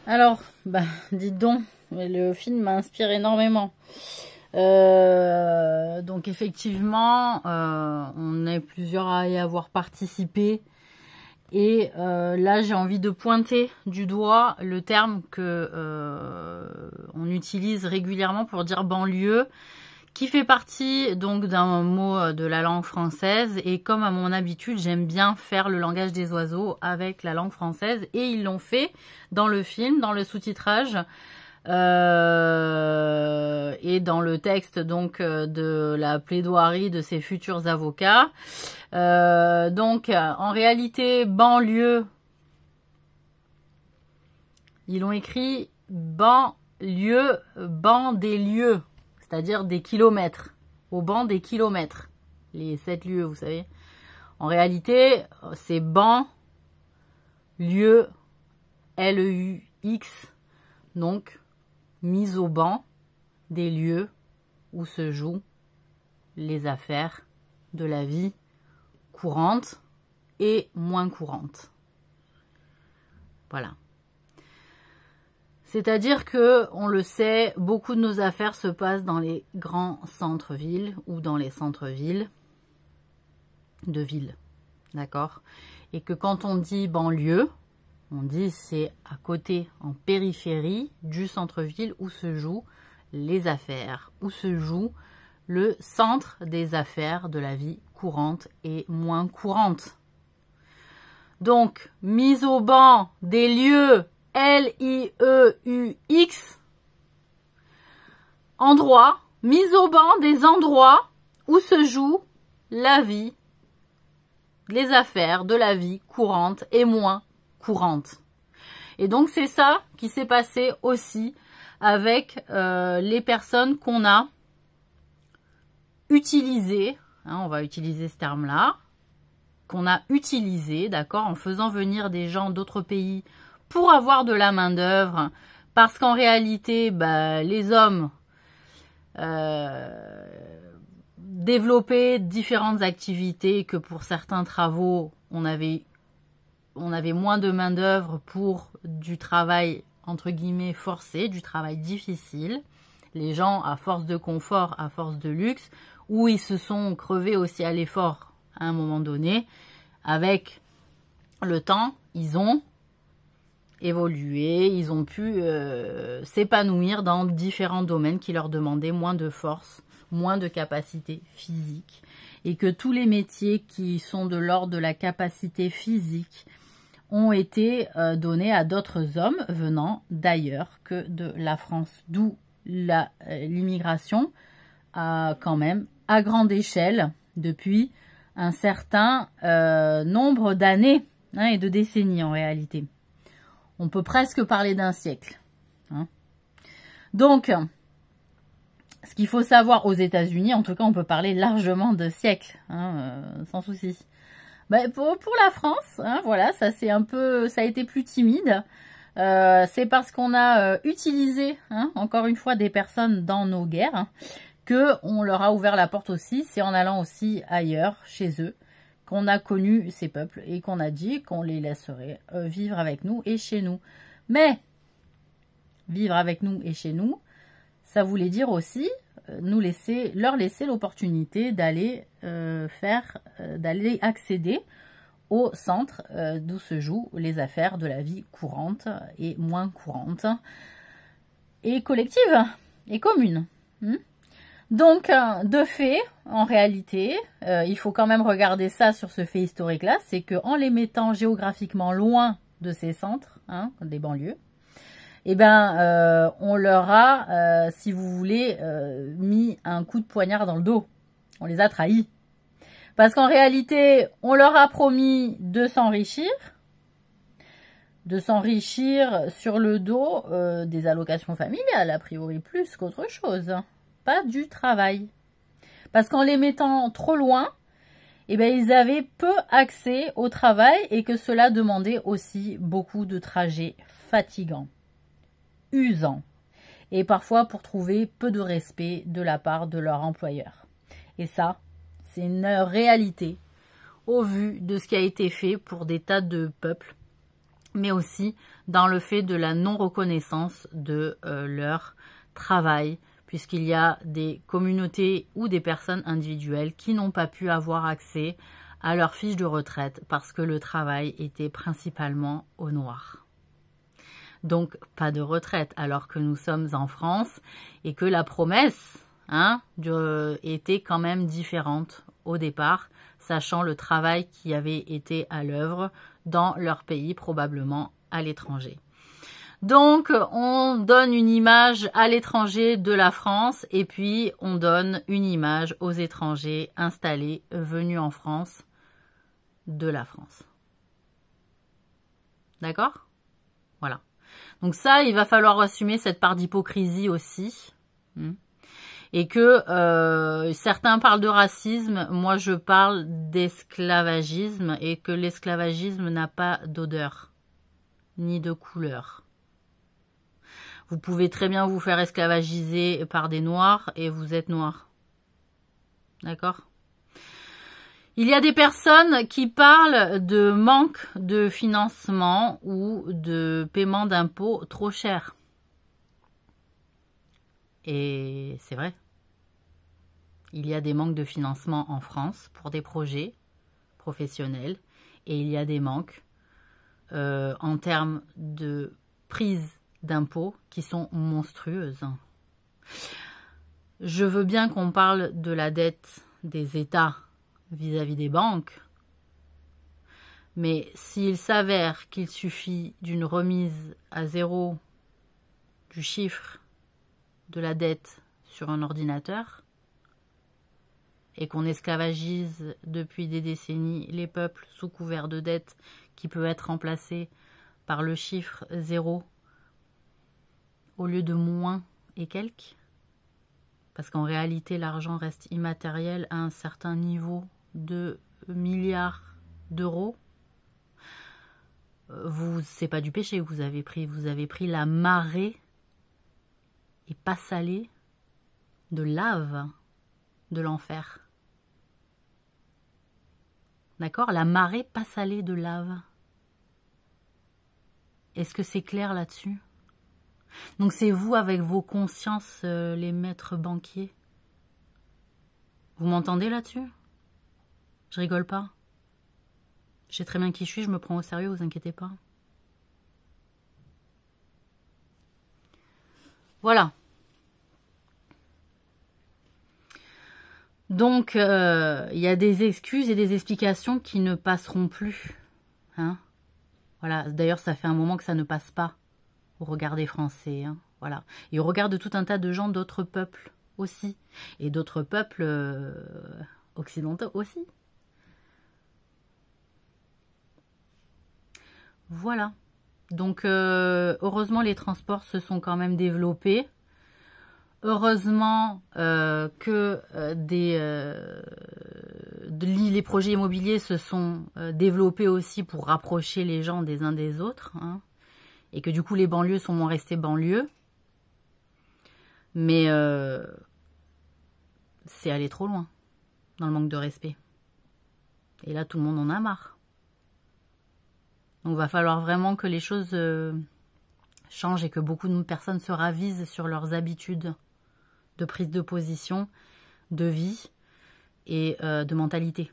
Alors, dites donc, le film m'inspire énormément. Donc effectivement, on est plusieurs à y avoir participé. Et là, j'ai envie de pointer du doigt le terme que on utilise régulièrement pour dire banlieue, qui fait partie donc d'un mot de la langue française. Et comme à mon habitude, j'aime bien faire le langage des oiseaux avec la langue française. Et ils l'ont fait dans le film, dans le sous-titrage. Et dans le texte donc de la plaidoirie de ses futurs avocats. Donc en réalité, banlieue, ils l'ont écrit banlieue, banc des lieues, c'est-à-dire des kilomètres, au banc des kilomètres, les 7 lieues, vous savez. En réalité, c'est banc, lieu, L-E-U-X, donc mise au banc des lieux où se jouent les affaires de la vie courante et moins courante. Voilà. C'est-à-dire que, on le sait, beaucoup de nos affaires se passent dans les grands centres-villes ou dans les centres-villes de villes. D'accord? Et que quand on dit banlieue, on dit c'est à côté, en périphérie du centre-ville où se jouent les affaires, où se joue le centre des affaires de la vie courante et moins courante. Donc, mise au banc des lieux, L-I-E-U-X, endroit, mise au banc des endroits où se joue la vie, les affaires de la vie courante et moins courante. Et donc, c'est ça qui s'est passé aussi avec les personnes qu'on a utilisées, hein, on va utiliser ce terme-là, qu'on a utilisé, d'accord, en faisant venir des gens d'autres pays pour avoir de la main-d'œuvre, parce qu'en réalité, les hommes développaient différentes activités que pour certains travaux, on avait moins de main-d'œuvre pour du travail, entre guillemets, forcé, du travail difficile. Les gens, à force de confort, à force de luxe, où ils se sont crevés aussi à l'effort à un moment donné, avec le temps, ils ont évolué, ils ont pu s'épanouir dans différents domaines qui leur demandaient moins de force, moins de capacité physique, et que tous les métiers qui sont de l'ordre de la capacité physique ont été donnés à d'autres hommes venant d'ailleurs que de la France, d'où l'immigration quand même à grande échelle depuis un certain nombre d'années, hein, et de décennies en réalité. On peut presque parler d'un siècle. Hein. Donc, ce qu'il faut savoir aux États-Unis, en tout cas, on peut parler largement de siècles, hein, sans souci. Pour la France, hein, voilà, ça a été plus timide. C'est parce qu'on a utilisé, hein, encore une fois, des personnes dans nos guerres, hein, que on leur a ouvert la porte aussi. C'est en allant aussi ailleurs, chez eux, qu'on a connu ces peuples et qu'on a dit qu'on les laisserait vivre avec nous et chez nous. Mais vivre avec nous et chez nous, ça voulait dire aussi leur laisser l'opportunité d'aller d'aller accéder au centre d'où se jouent les affaires de la vie courante et moins courante et collective et commune. Donc, de fait, en réalité, il faut quand même regarder ça sur ce fait historique-là, c'est qu'en les mettant géographiquement loin de ces centres, hein, des banlieues, on leur a, si vous voulez, mis un coup de poignard dans le dos. On les a trahis. Parce qu'en réalité, on leur a promis de s'enrichir sur le dos des allocations familiales, a priori plus qu'autre chose. Pas du travail. Parce qu'en les mettant trop loin, ils avaient peu accès au travail et que cela demandait aussi beaucoup de trajets fatigants, usants, et parfois pour trouver peu de respect de la part de leur employeur. Et ça, c'est une réalité au vu de ce qui a été fait pour des tas de peuples mais aussi dans le fait de la non-reconnaissance de leur travail, puisqu'il y a des communautés ou des personnes individuelles qui n'ont pas pu avoir accès à leur fiche de retraite parce que le travail était principalement au noir. Donc, pas de retraite, alors que nous sommes en France et que la promesse était quand même différente au départ, sachant le travail qui avait été à l'œuvre dans leur pays, probablement à l'étranger. Donc, on donne une image à l'étranger de la France et puis on donne une image aux étrangers installés, venus en France, de la France. D'accord? Voilà. Donc ça, il va falloir assumer cette part d'hypocrisie aussi. Et que certains parlent de racisme, moi je parle d'esclavagisme et que l'esclavagisme n'a pas d'odeur, ni de couleur. Vous pouvez très bien vous faire esclavagiser par des noirs et vous êtes noir. D'accord ? Il y a des personnes qui parlent de manque de financement ou de paiement d'impôts trop cher. Et c'est vrai. Il y a des manques de financement en France pour des projets professionnels et il y a des manques en termes de prise d'impôts qui sont monstrueuses. Je veux bien qu'on parle de la dette des États vis-à-vis des banques, mais s'il s'avère qu'il suffit d'une remise à zéro du chiffre de la dette sur un ordinateur et qu'on esclavagise depuis des décennies les peuples sous couvert de dette qui peut être remplacé par le chiffre zéro au lieu de moins et quelques, parce qu'en réalité l'argent reste immatériel à un certain niveau de milliards d'euros, c'est pas du péché, vous avez pris la marée et pas salée de lave de l'enfer. D'accord? La marée pas salée de lave. Est-ce que c'est clair là-dessus? Donc c'est vous avec vos consciences, les maîtres banquiers. Vous m'entendez là-dessus? Je rigole pas. Je sais très bien qui je suis, je me prends au sérieux, vous inquiétez pas. Voilà. Donc, il y a des excuses et des explications qui ne passeront plus. Hein? Voilà. D'ailleurs, ça fait un moment que ça ne passe pas au regard des Français. Hein? Voilà. Et au regard de tout un tas de gens d'autres peuples aussi. Et d'autres peuples occidentaux aussi. Voilà. Donc, heureusement, les transports se sont quand même développés. Heureusement que les projets immobiliers se sont développés aussi pour rapprocher les gens des uns des autres. Hein, et que du coup, les banlieues sont moins restées banlieues. Mais c'est aller trop loin dans le manque de respect. Et là, tout le monde en a marre. Donc, il va falloir vraiment que les choses changent et que beaucoup de personnes se ravisent sur leurs habitudes de prise de position, de vie et de mentalité.